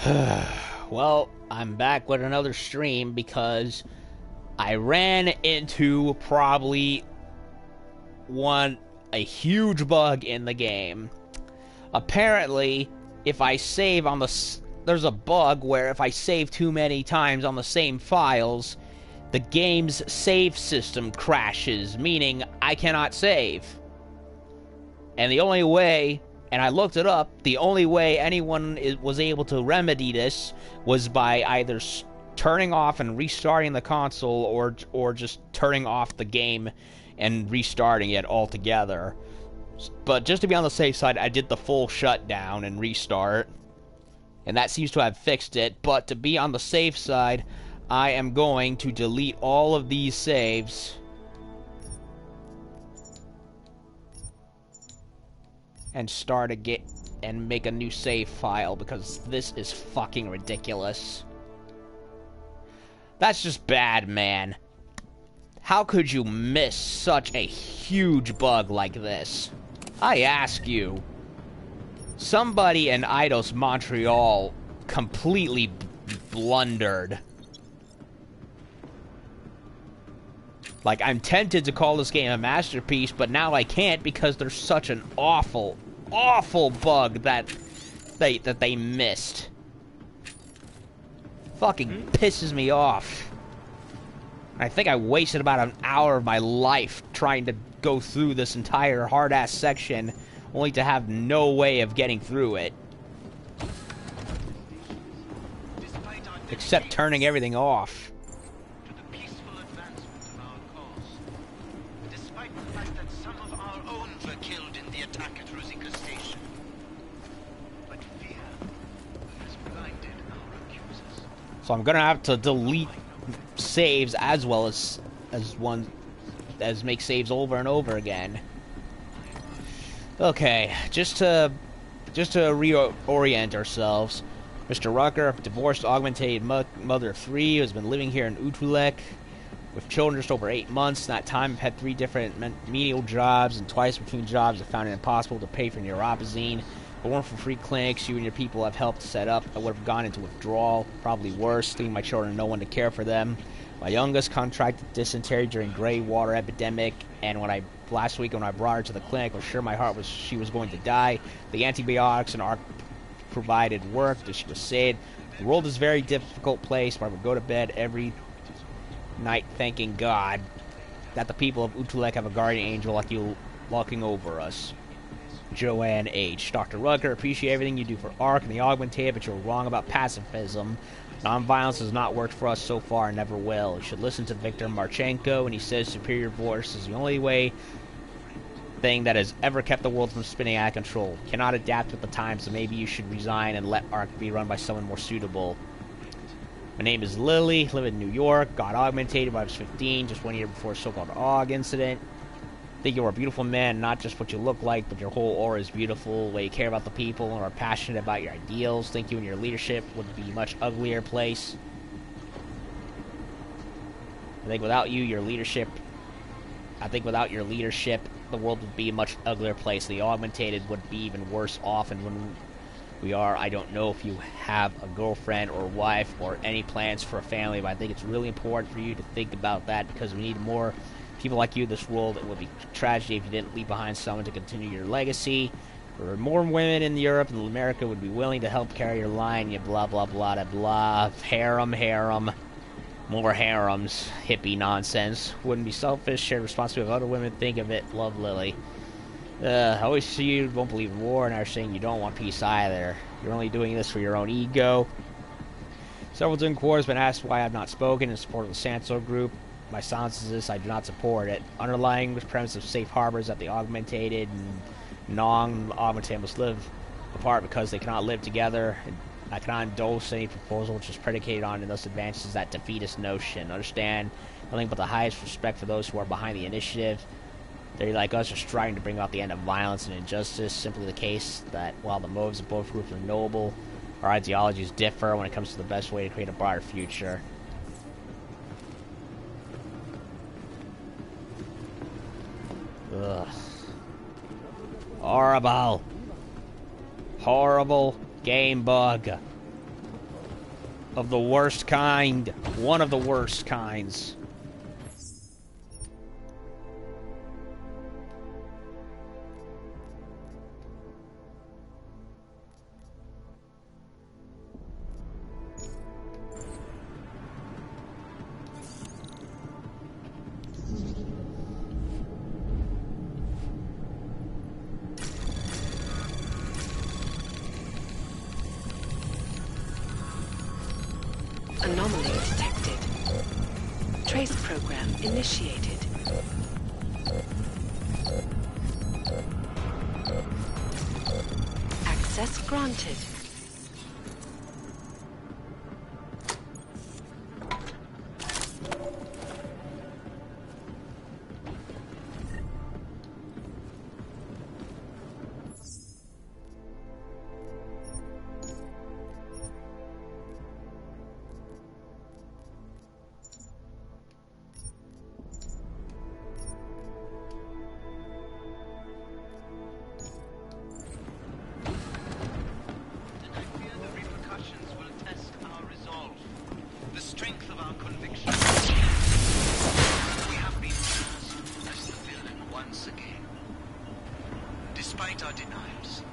Well, I'm back with another stream because I ran into probably a huge bug in the game. Apparently, if I save on there's a bug where if I save too many times on the same files, the game's save system crashes, meaning I cannot save. And the only way, and I looked it up, the only way anyone was able to remedy this was by either turning off and restarting the console or just turning off the game and restarting it altogether. But just to be on the safe side, I did the full shutdown and restart, and that seems to have fixed it. But to be on the safe side, I am going to delete all of these saves and start again and make a new save file, because this is fucking ridiculous. That's just bad, man. How could you miss such a huge bug like this? I ask you. Somebody in Eidos Montreal completely blundered. Like, I'm tempted to call this game a masterpiece, but now I can't because there's such an awful, awful bug that they missed. Fucking pisses me off. I think I wasted about an hour of my life trying to go through this entire hard-ass section, only to have no way of getting through it. Except turning everything off. So I'm gonna have to delete saves as well as make saves over and over again. Okay, just to reorient ourselves. Mr. Rucker, divorced, augmented mother of 3, who has been living here in Utrecht with children just over 8 months. In that time, I've had 3 different menial jobs, and twice between jobs I found it impossible to pay for neuropazine. If it weren't for free clinics you and your people have helped set up, I would have gone into withdrawal, probably worse, leaving my children no one to care for them. My youngest contracted dysentery during gray water epidemic, and last week when I brought her to the clinic, I was sure my heart was she was going to die. The antibiotics and ARC provided worked, as she was saved. The world is a very difficult place, but I would go to bed every night thanking God that the people of Utrecht have a guardian angel like you walking over us. Joanne H. Dr. Rucker, appreciate everything you do for ARC and the Augmented, but you're wrong about pacifism. Nonviolence has not worked for us so far and never will. You should listen to Viktor Marchenko, and he says superior force is the only thing that has ever kept the world from spinning out of control. You cannot adapt with the times, so maybe you should resign and let ARC be run by someone more suitable. My name is Lily, live in New York, got augmented when I was 15, just 1 year before the so-called AUG incident. Think you're a beautiful man, not just what you look like, but your whole aura is beautiful, the way you care about the people and are passionate about your ideals. Think you and your leadership would be a much uglier place. I think without your leadership, the world would be a much uglier place. The augmented would be even worse off, and when we are, I don't know if you have a girlfriend or wife or any plans for a family, but I think it's really important for you to think about that, because we need more people like you in this world. It would be a tragedy if you didn't leave behind someone to continue your legacy. There are more women in Europe and America would be willing to help carry your line, you blah blah blah blah blah. Harem. More harems. Hippie nonsense. Wouldn't be selfish, shared responsibility of other women. Think of it. Love, Lily. I always see you won't believe in war, and are saying you don't want peace either. You're only doing this for your own ego. Several different quarters been asked why I've not spoken in support of the Sanso group. My silence is this: I do not support it. Underlying the premise of safe harbors that the augmented and non-augmented must live apart because they cannot live together. And I cannot endorse any proposal which is predicated on and thus advances that defeatist notion. Understand nothing but the highest respect for those who are behind the initiative. They, like us, are striving to bring about the end of violence and injustice. Simply the case that while the motives of both groups are noble, our ideologies differ when it comes to the best way to create a brighter future. Ugh. Horrible game bug. of the worst kind. One of the worst kinds. Anomaly detected. Trace program initiated. Access granted. Despite our denials,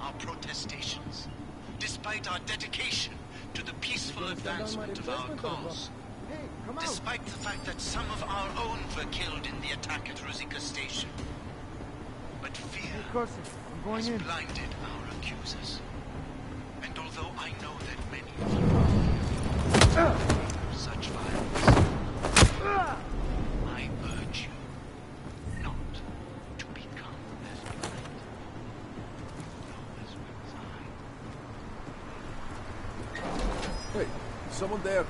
our protestations, despite our dedication to the peaceful advancement of our cause, despite the fact that some of our own were killed in the attack at Rosika Station. But fear has blinded our accusers. And although I know that many of you are of such violence, I urge you not to become as blind, nor as well as I. Hey, someone there?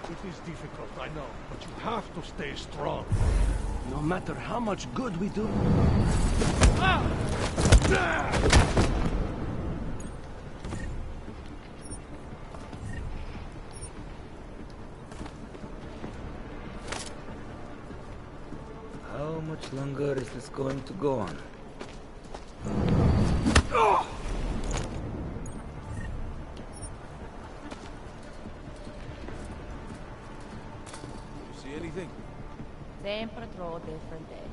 It is difficult, I know, but you have to stay strong. No matter how much good we do. How much longer is this going to go on? See anything? Sempre throw a different day.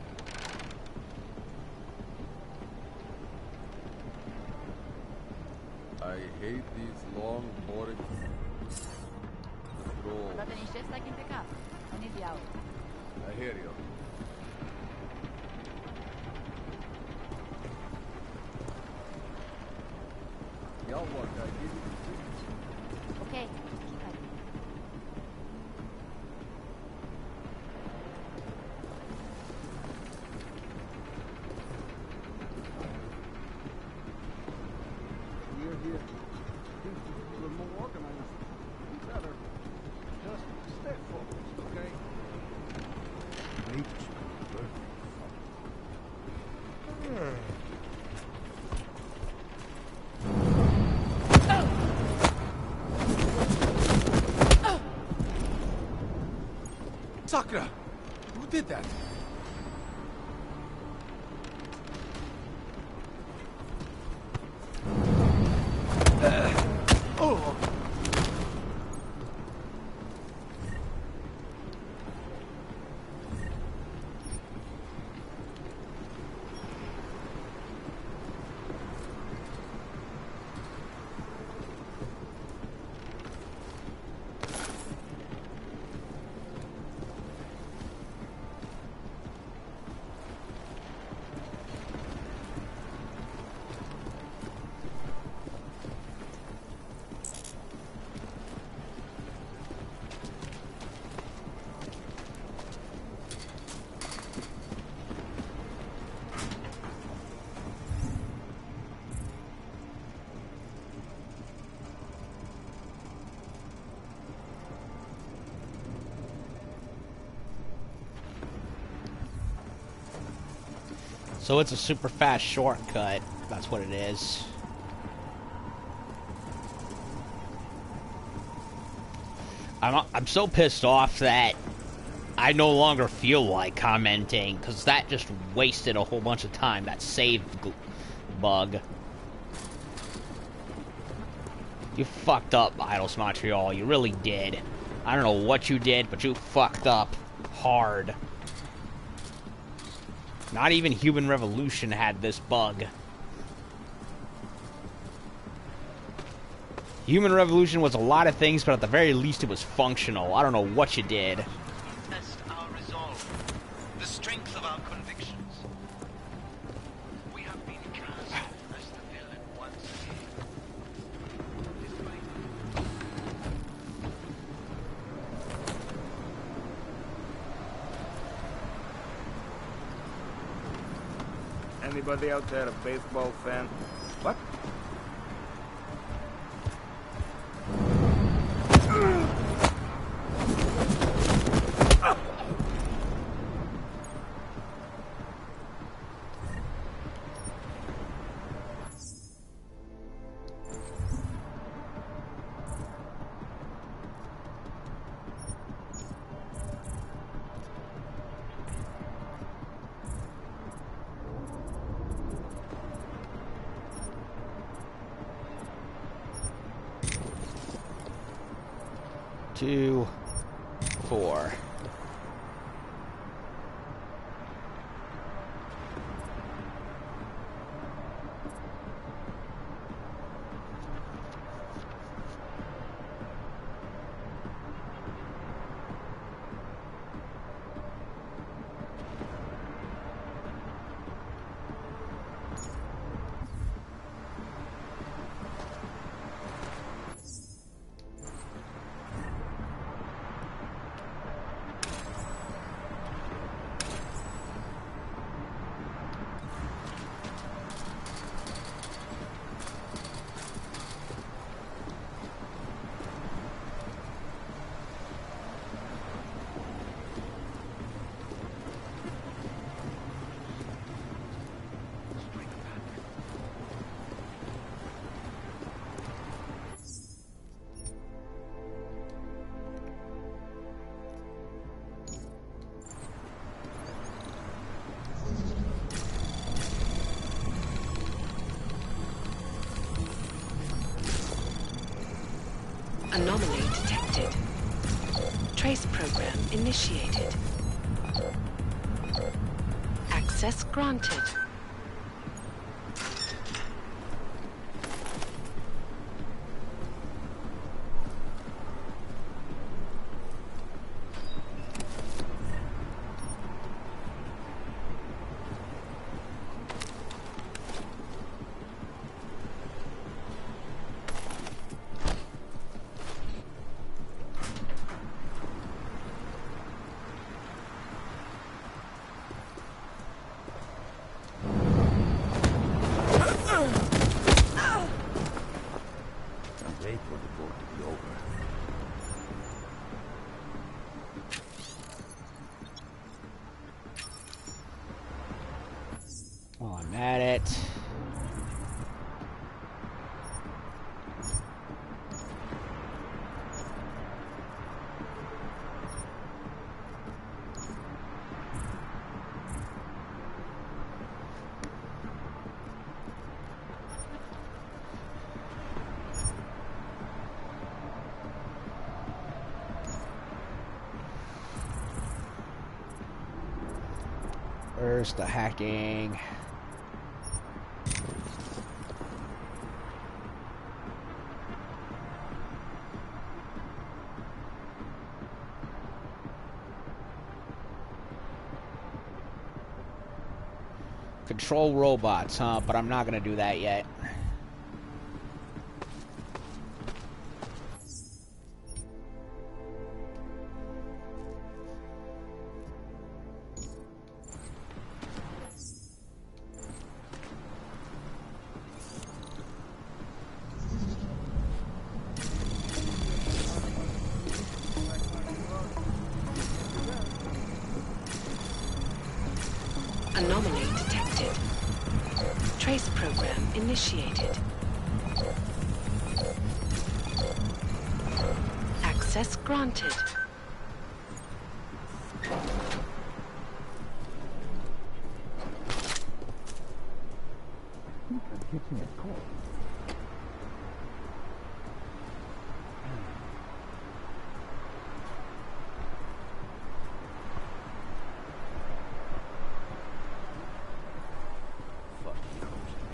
I hate these long, boring... Patrol. But any shifts I can pick up. I need the hour. I hear you. Y'all work, I give you the things. Okay. We're here. Think we're more organized. We better. Just stay focused, okay? Wait, Sakura! Who did that? Oh! So it's a super fast shortcut. That's what it is. I'm so pissed off that I no longer feel like commenting, because that just wasted a whole bunch of time, that save bug. You fucked up, Idols Montreal. You really did. I don't know what you did, but you fucked up hard. Not even Human Revolution had this bug. Human Revolution was a lot of things, but at the very least it was functional. I don't know what you did. Test our resolve, the strength of our convictions. We have been cast as the villain once again. Anybody out there a baseball fan? What? Two, 4. Anomaly detected. Trace program initiated. Access granted. While I'm at it. Where's the hacking? Control robots, huh? But I'm not gonna do that yet. Anomaly detected. detected. Trace program initiated. Access granted.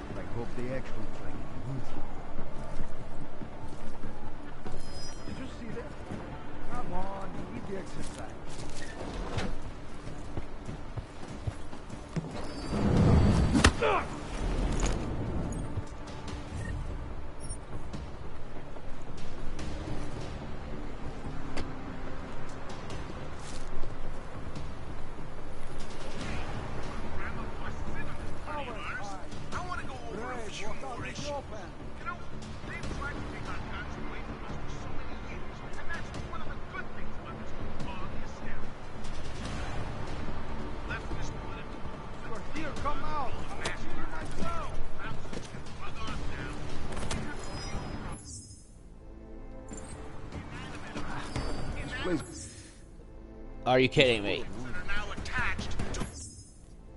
I hope they actually play. Did you see that? Come on, eat the exercise. Are you kidding me?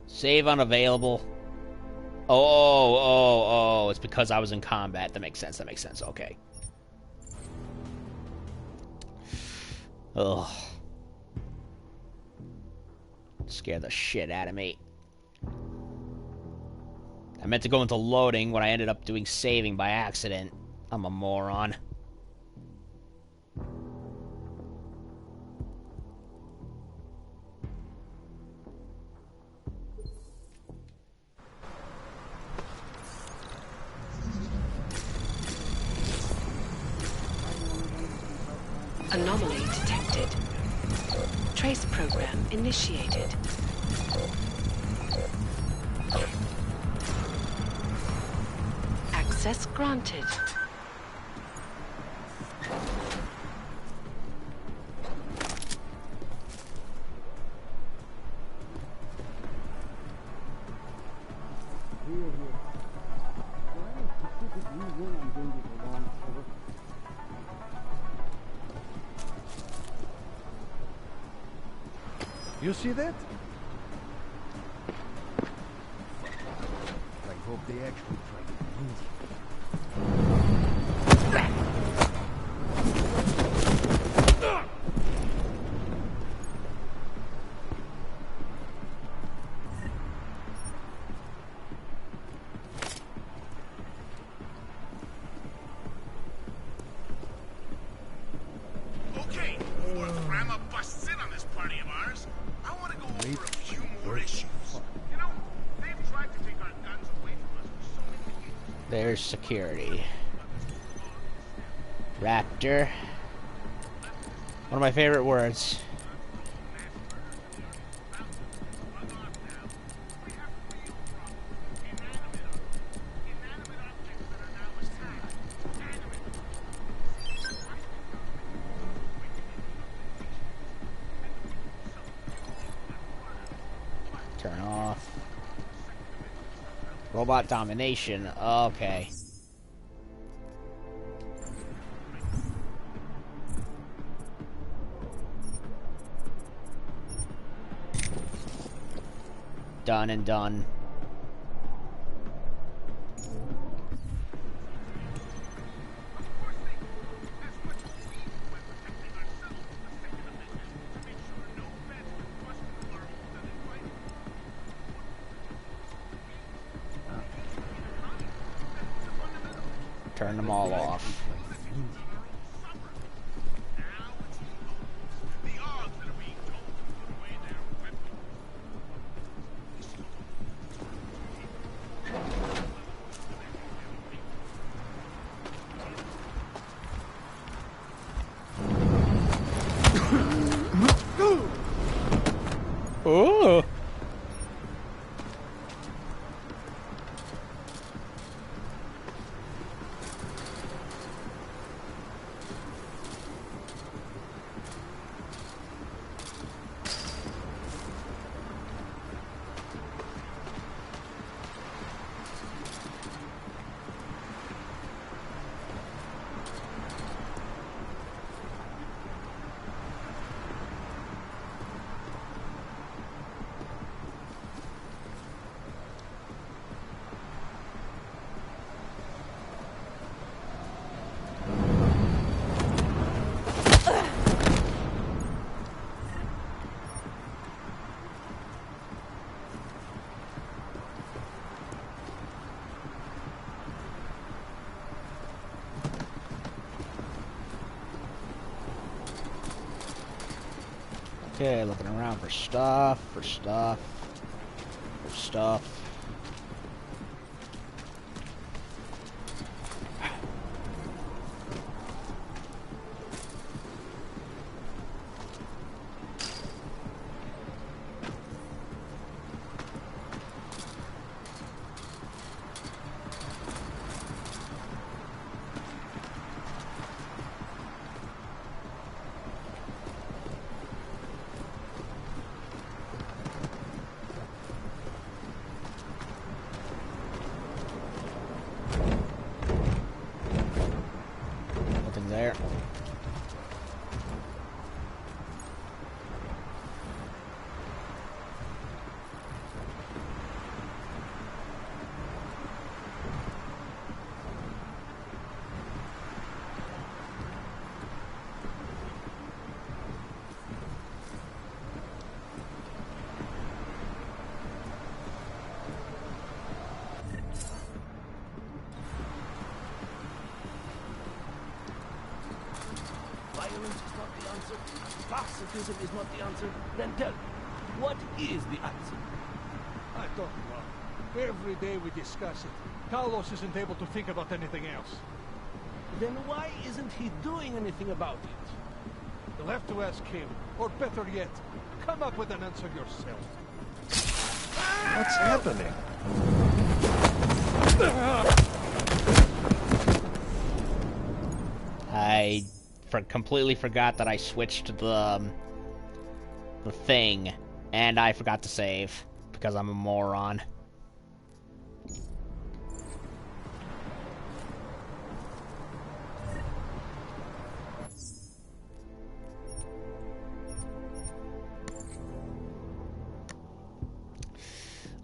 Save unavailable. Oh, it's because I was in combat. That makes sense, okay. Ugh. Scared the shit out of me. I meant to go into loading when I ended up doing saving by accident. I'm a moron. Anomaly detected. Trace program initiated. Access granted. You see that? I hope they actually try to move. Okay, before Grandma busts in on this party of ours, I want to go over a few more issues. You know, they've tried to take our guns away from us for so many years. There's security. Raptor. One of my favorite words. Turn off. Robot domination. Okay. Done and done. Turn them all off. Oh. Okay, looking around for stuff, for stuff. Nothing there. Violence is not the answer. Pacifism is not the answer. Then tell me, what is the answer? I don't know. Every day we discuss it. Carlos isn't able to think about anything else. Then why isn't he doing anything about it? You'll have to ask him. Or better yet, come up with an answer yourself. What's happening? I completely forgot that I switched the thing, and I forgot to save because I'm a moron.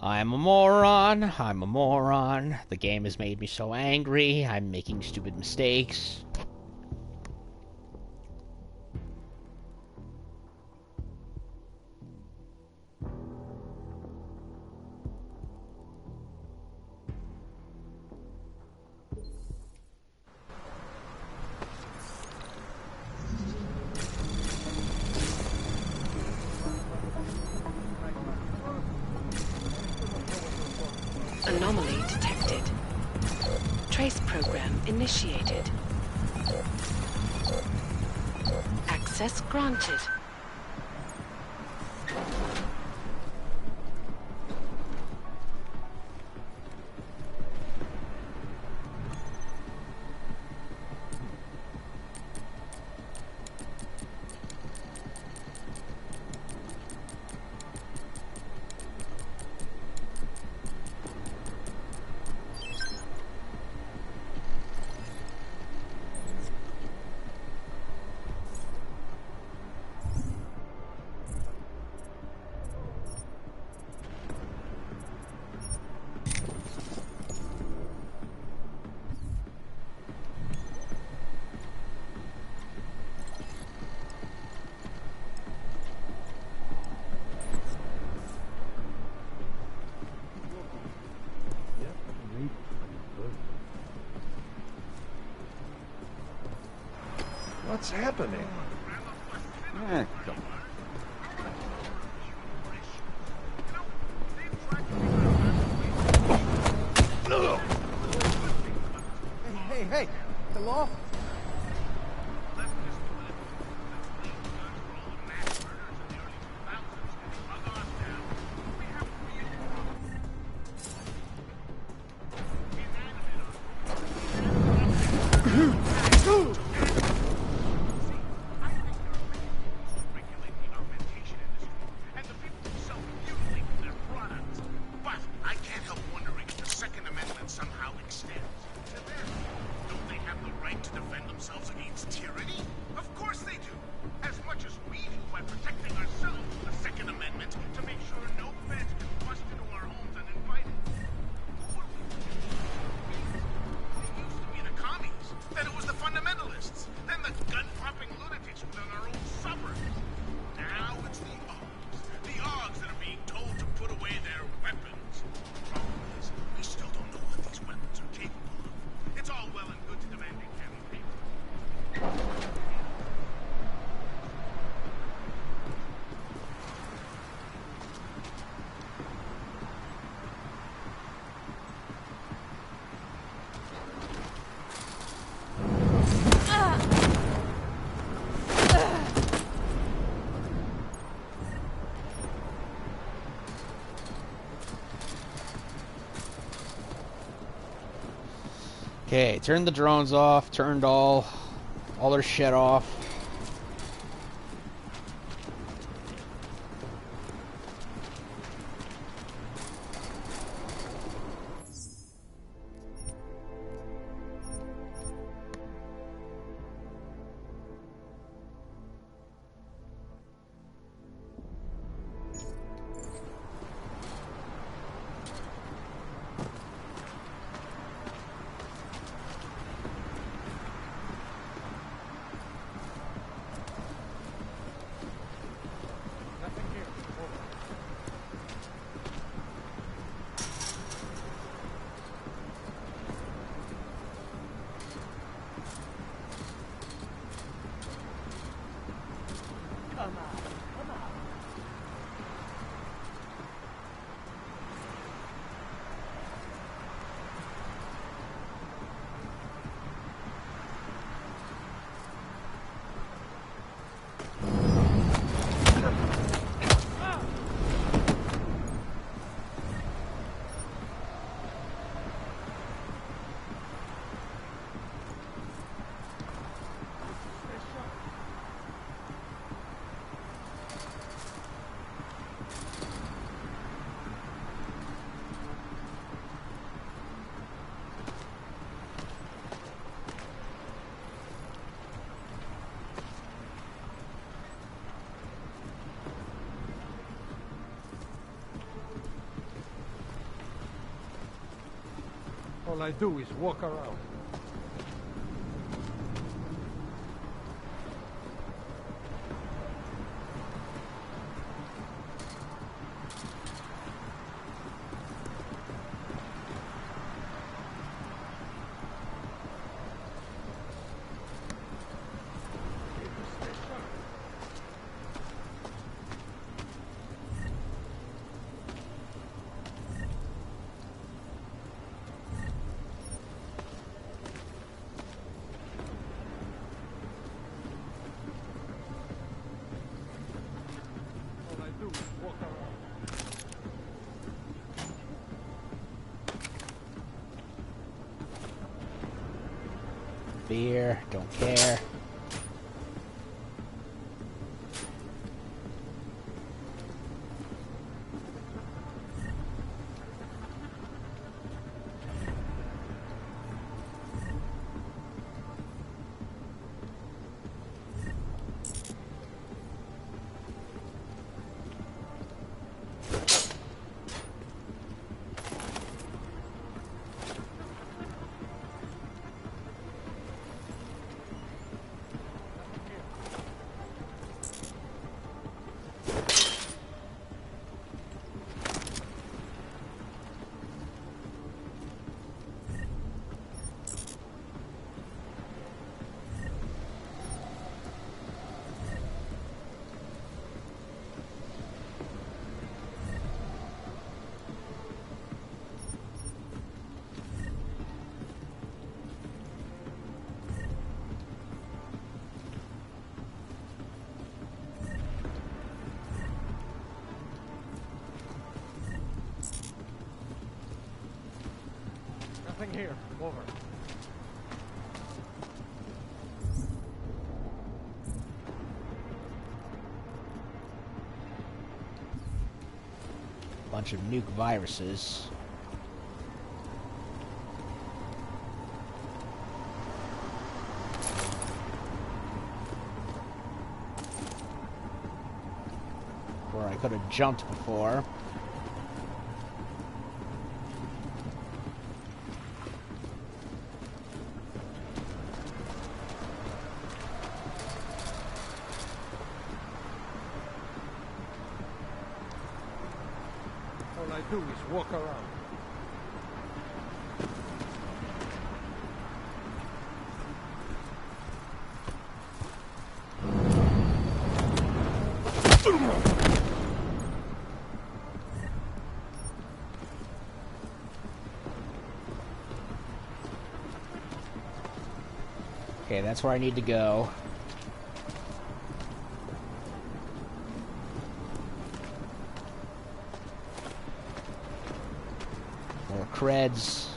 I'm a moron. I'm a moron. The game has made me so angry. I'm making stupid mistakes. Anomaly detected. Trace program initiated. Access granted. What's happening? Come Hey, hello? Somehow extends to them. Don't they have the right to Okay, turned the drones off, turned all their shit off. All I do is walk around. Beer, don't care. Nothing here. Over. Bunch of nuke viruses. Where I could have jumped before. All I do is walk around. Okay, that's where I need to go. More creds.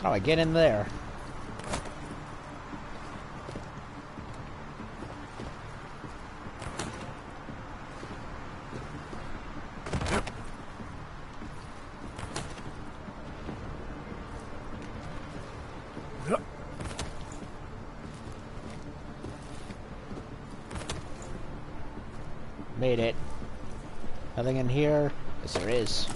How do I get in there? Made it. Nothing in here? Yes, there is.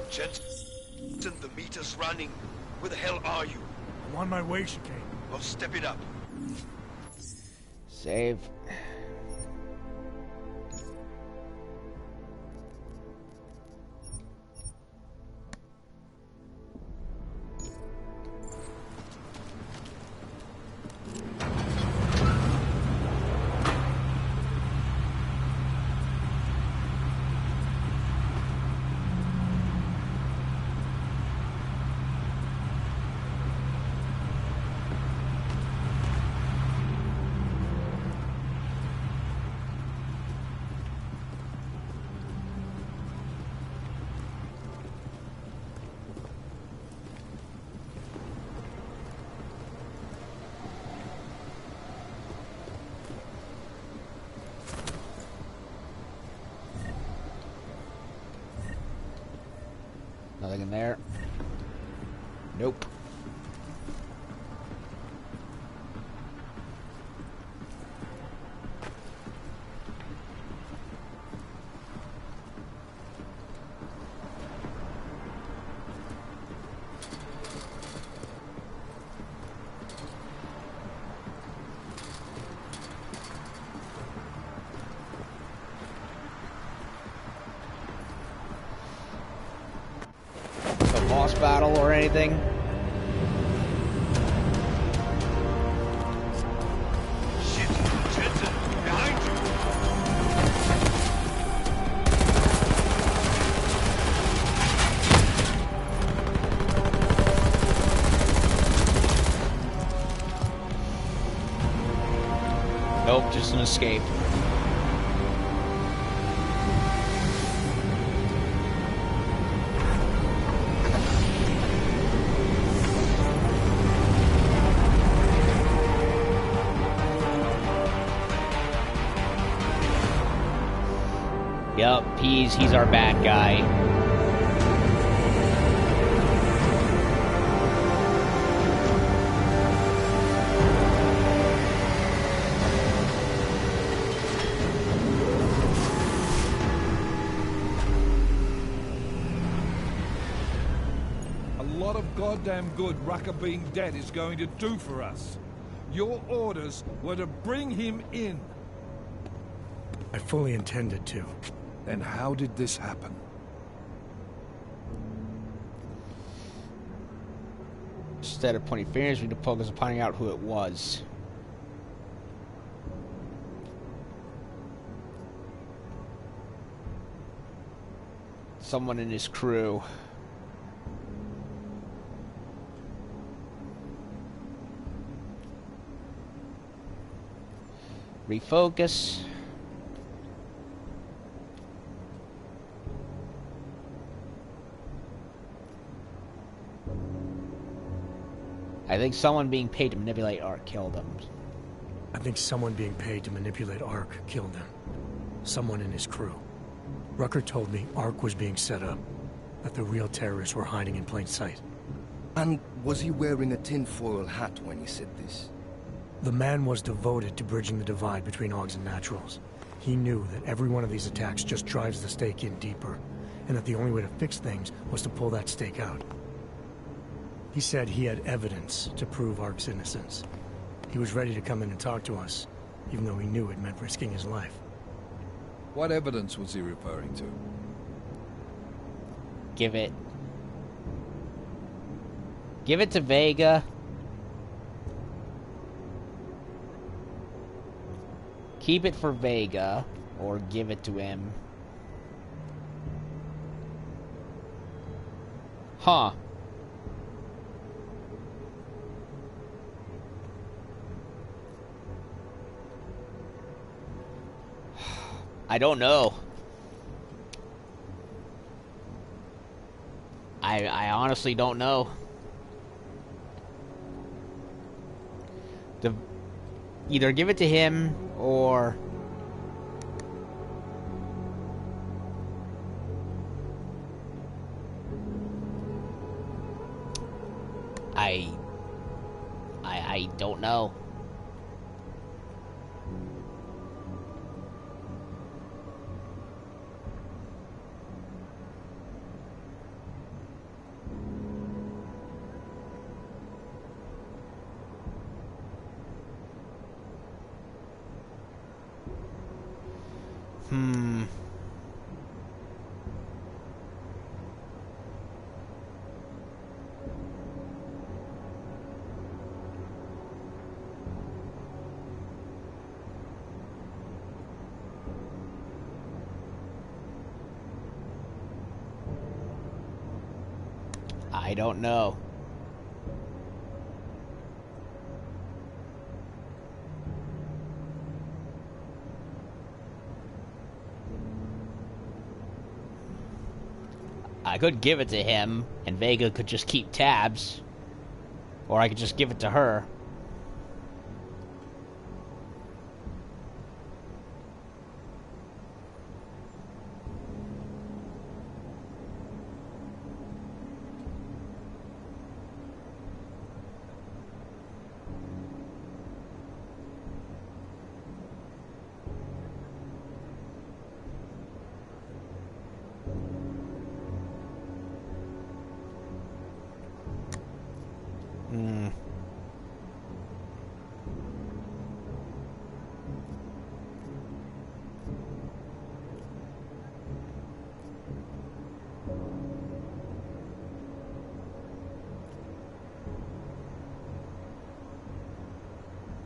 Jensen, the meter's running. Where the hell are you? I'm on my way, Chicane. Oh, step it up. Save. Nothing in there. Nope. Boss battle or anything. Shit, Jensen, behind you. Nope, just an escape. Yup, he's our bad guy. A lot of goddamn good Rucker being dead is going to do for us. Your orders were to bring him in. I fully intended to. And how did this happen? Instead of pointing fingers, we need to focus on finding out who it was. Someone in his crew. Refocus. I think someone being paid to manipulate Ark killed him. I think someone being paid to manipulate Ark killed him. Someone in his crew. Rucker told me Ark was being set up, that the real terrorists were hiding in plain sight. And was he wearing a tinfoil hat when he said this? The man was devoted to bridging the divide between Augs and Naturals. He knew that every one of these attacks just drives the stake in deeper, and that the only way to fix things was to pull that stake out. He said he had evidence to prove Ark's innocence. He was ready to come in and talk to us, even though he knew it meant risking his life. What evidence was he referring to? Give it. Give it to Vega. Keep it for Vega, or give it to him. Huh. I don't know. I honestly don't know. Either give it to him, or... I don't know. I don't know. I could give it to him, and Vega could just keep tabs. Or I could just give it to her.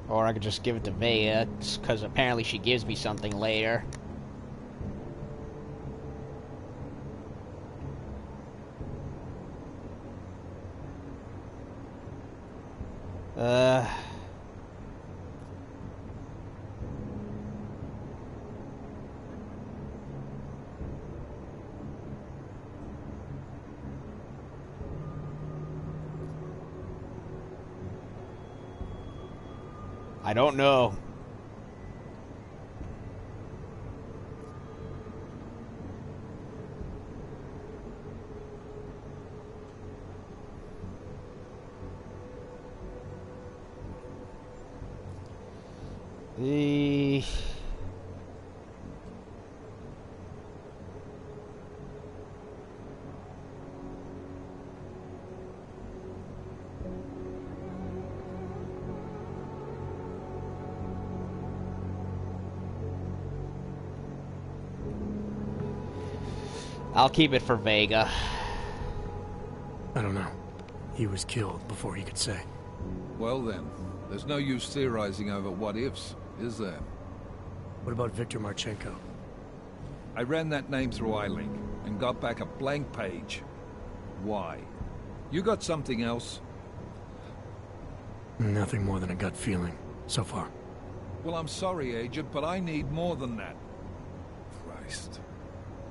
Or I could just give it to Vega, because apparently she gives me something later. I don't know. I'll keep it for Vega. I don't know. He was killed before he could say. Well then, there's no use theorizing over what-ifs, is there? What about Viktor Marchenko? I ran that name through iLink and got back a blank page. Why? You got something else? Nothing more than a gut feeling, so far. Well, I'm sorry, Agent, but I need more than that. Christ.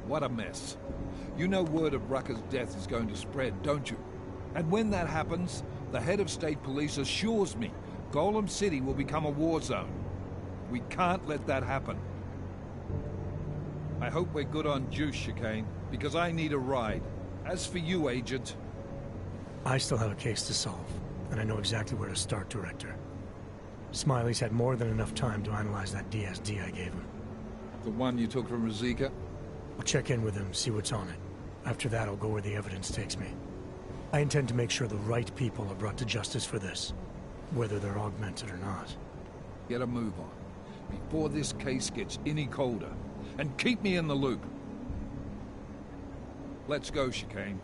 What a mess. You know word of Rucker's death is going to spread, don't you? And when that happens, the head of state police assures me Golem City will become a war zone. We can't let that happen. I hope we're good on juice, Chicane, because I need a ride. As for you, Agent... I still have a case to solve, and I know exactly where to start, Director. Smiley's had more than enough time to analyze that DSD I gave him. The one you took from Ruzika? I'll check in with him, see what's on it. After that, I'll go where the evidence takes me. I intend to make sure the right people are brought to justice for this, whether they're augmented or not. Get a move on, before this case gets any colder. And keep me in the loop. Let's go, Chicane.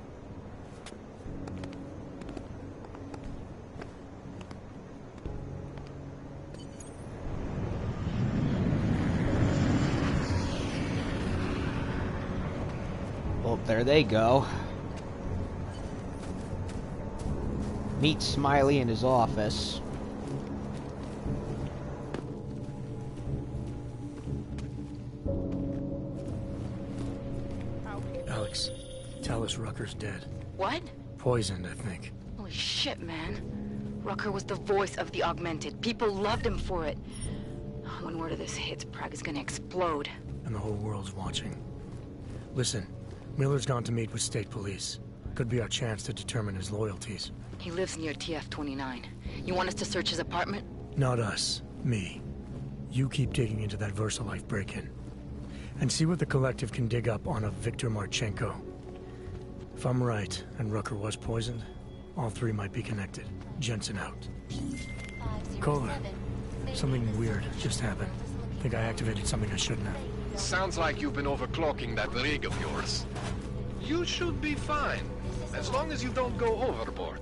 Oh, there they go. Meet Smiley in his office. Alex, tell us Rucker's dead. What? Poisoned, I think. Holy shit, man. Rucker was the voice of the Augmented. People loved him for it. When word of this hits, Prague is gonna explode. And the whole world's watching. Listen, Miller's gone to meet with state police. Could be our chance to determine his loyalties. He lives near TF-29. You want us to search his apartment? Not us. Me. You keep digging into that VersaLife break-in. And see what the Collective can dig up on a Viktor Marchenko. If I'm right, and Rucker was poisoned, all three might be connected. Jensen out. Kohler, something weird just happened. Think I activated something I shouldn't have. Sounds like you've been overclocking that rig of yours. You should be fine, as long as you don't go overboard.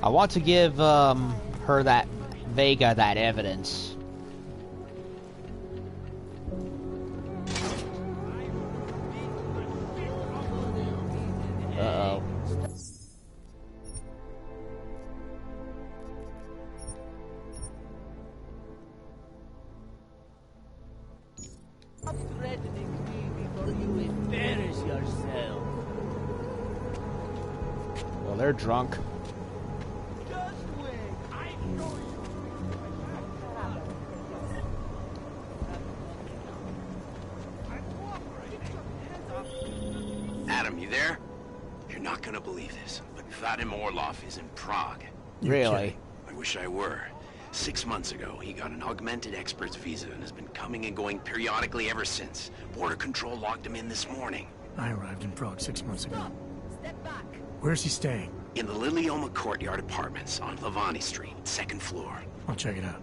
I want to give her that Vega that evidence. Uh-oh. Stop threatening me before you embarrass yourself. Well, they're drunk. Just wait. I know you. Adam, you there? You're not gonna believe this, but Vadim Orlov is in Prague. Really? I wish I were. 6 months ago, he got an augmented expert's visa and has been coming and going periodically ever since. Border Control locked him in this morning. I arrived in Prague 6 months ago. Step back. Where's he staying? In the Lilioma Courtyard Apartments on Lavani Street, 2nd floor. I'll check it out.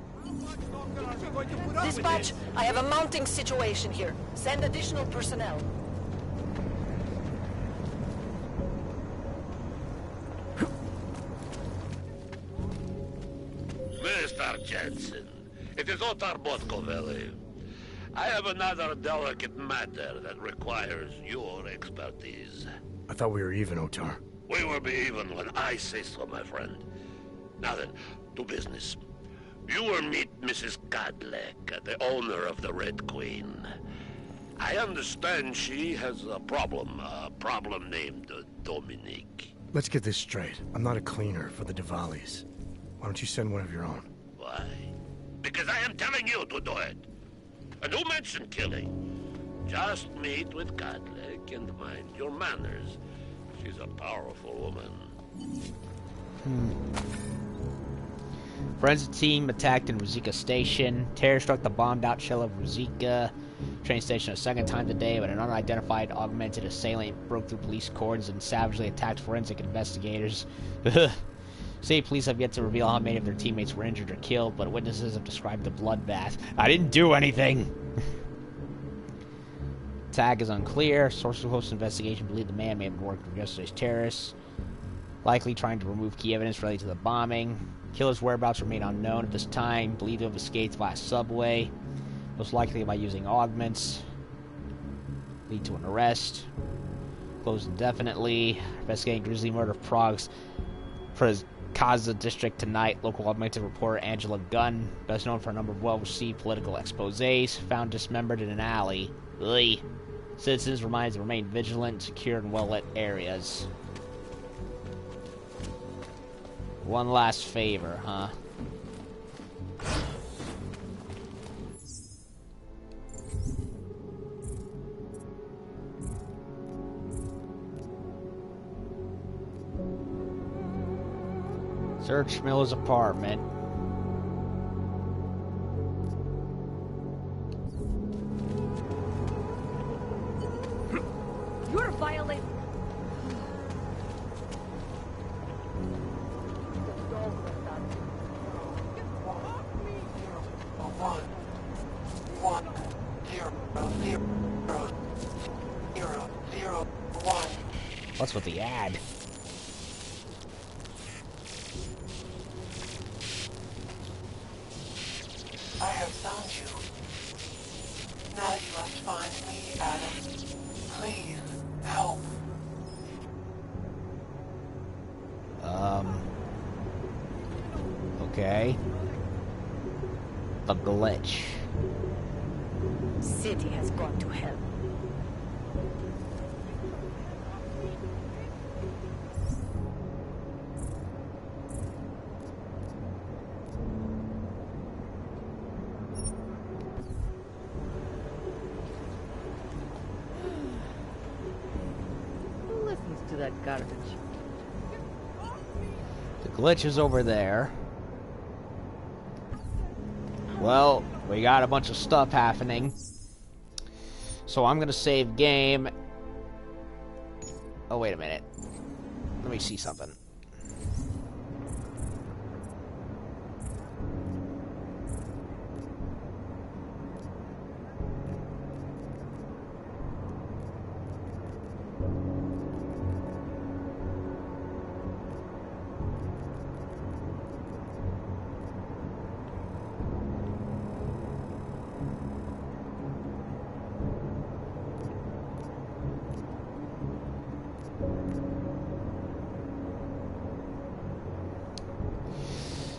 Dispatch, I have a mounting situation here. Send additional personnel. Mr. Jensen, it is Otar Botkoveli. I have another delicate matter that requires your expertise. I thought we were even, Otar. We will be even when I say so, my friend. Now then, to business. You will meet Mrs. Kadlec, the owner of the Red Queen. I understand she has a problem named Dominique. Let's get this straight. I'm not a cleaner for the Diwalis. Why don't you send one of your own? Why? Because I am telling you to do it. And who mentioned killing? Just meet with Kadlec and mind your manners. She's a powerful woman. Forensic team attacked in Ruzicka Station. Terror struck the bombed-out shell of Ruzicka train station a second time today, but an unidentified augmented assailant broke through police cordons and savagely attacked forensic investigators. State police have yet to reveal how many of their teammates were injured or killed, but witnesses have described the bloodbath. I didn't do anything! Tag is unclear. Sources who host the investigation believe the man may have been working for yesterday's terrorists, likely trying to remove key evidence related to the bombing. Killer's whereabouts remain unknown at this time, believed to have escaped via subway, most likely by using augments. Lead to an arrest. Closed indefinitely. Investigating grisly murder of Prague's Kaza district tonight. Local augmented reporter Angela Gunn, best known for a number of well-received political exposés, found dismembered in an alley. Ugh. Citizens reminded to remain vigilant, secure, and well-lit areas. One last favor, huh? Search Miller's apartment. You're violating. What's with the ad? I have found you. Now you must find me, Adam. Please, help. Okay. A glitch. City has gone to hell. Who listens to that garbage? The glitch is over there. Well, we got a bunch of stuff happening. So I'm gonna save game. Oh, wait a minute. Let me see something.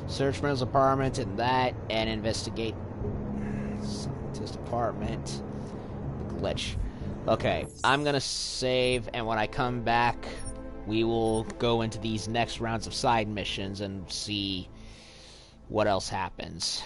Search for his apartment and that, and investigate scientist apartment. Glitch. Okay, I'm gonna save, and when I come back, we will go into these next rounds of side missions and see what else happens.